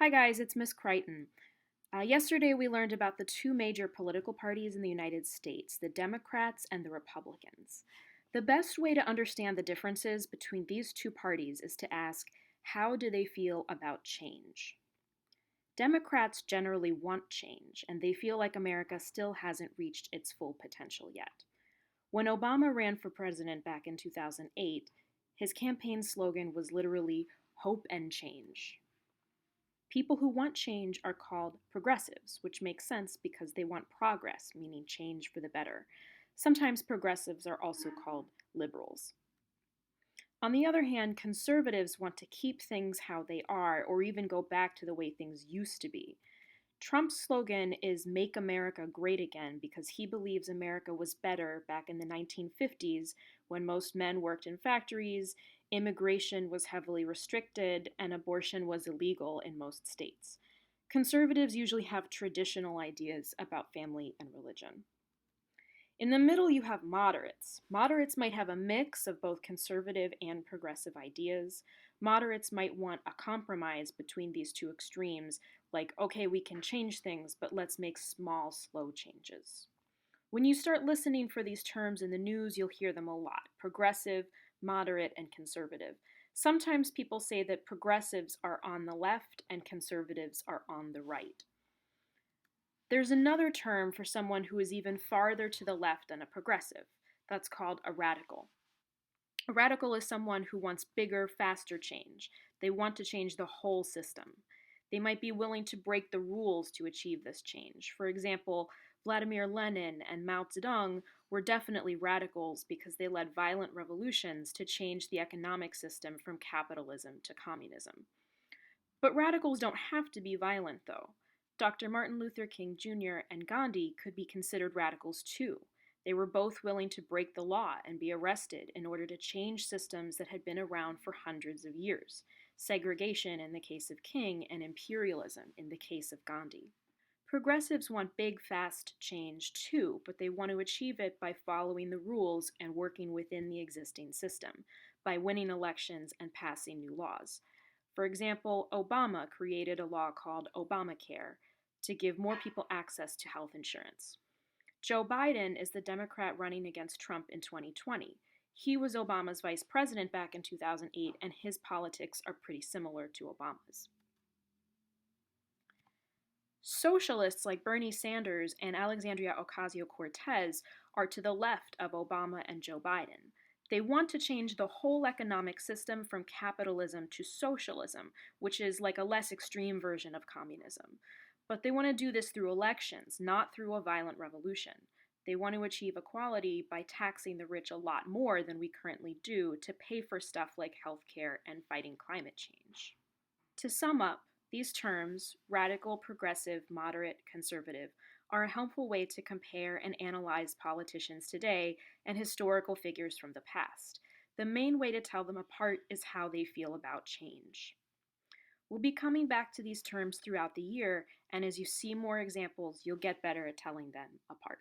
Hi guys, it's Miss Crichton. Yesterday we learned about the two major political parties in the United States, the Democrats and the Republicans. The best way to understand the differences between these two parties is to ask, how do they feel about change? Democrats generally want change, and they feel like America still hasn't reached its full potential yet. When Obama ran for president back in 2008, his campaign slogan was literally hope and change. People who want change are called progressives, which makes sense because they want progress, meaning change for the better. Sometimes progressives are also called liberals. On the other hand, conservatives want to keep things how they are or even go back to the way things used to be. Trump's slogan is Make America Great Again because he believes America was better back in the 1950s when most men worked in factories, immigration was heavily restricted, and abortion was illegal in most states. Conservatives usually have traditional ideas about family and religion. In the middle, you have moderates. Moderates might have a mix of both conservative and progressive ideas. Moderates might want a compromise between these two extremes, like, okay, we can change things, but let's make small, slow changes. When you start listening for these terms in the news, you'll hear them a lot: progressive, moderate, and conservative. Sometimes people say that progressives are on the left and conservatives are on the right. There's another term for someone who is even farther to the left than a progressive. That's called a radical. A radical is someone who wants bigger, faster change. They want to change the whole system. They might be willing to break the rules to achieve this change. For example, Vladimir Lenin and Mao Zedong were definitely radicals because they led violent revolutions to change the economic system from capitalism to communism. But radicals don't have to be violent, though. Dr. Martin Luther King Jr. and Gandhi could be considered radicals too. They were both willing to break the law and be arrested in order to change systems that had been around for hundreds of years: segregation in the case of King and imperialism in the case of Gandhi. Progressives want big, fast change too, but they want to achieve it by following the rules and working within the existing system, by winning elections and passing new laws. For example, Obama created a law called Obamacare to give more people access to health insurance. Joe Biden is the Democrat running against Trump in 2020. He was Obama's vice president back in 2008, and his politics are pretty similar to Obama's. Socialists like Bernie Sanders and Alexandria Ocasio Cortez are to the left of Obama and Joe Biden. They want to change the whole economic system from capitalism to socialism, which is like a less extreme version of communism. But they want to do this through elections, not through a violent revolution. They want to achieve equality by taxing the rich a lot more than we currently do to pay for stuff like healthcare and fighting climate change. To sum up, these terms, radical, progressive, moderate, conservative, are a helpful way to compare and analyze politicians today and historical figures from the past. The main way to tell them apart is how they feel about change. We'll be coming back to these terms throughout the year, and as you see more examples, you'll get better at telling them apart.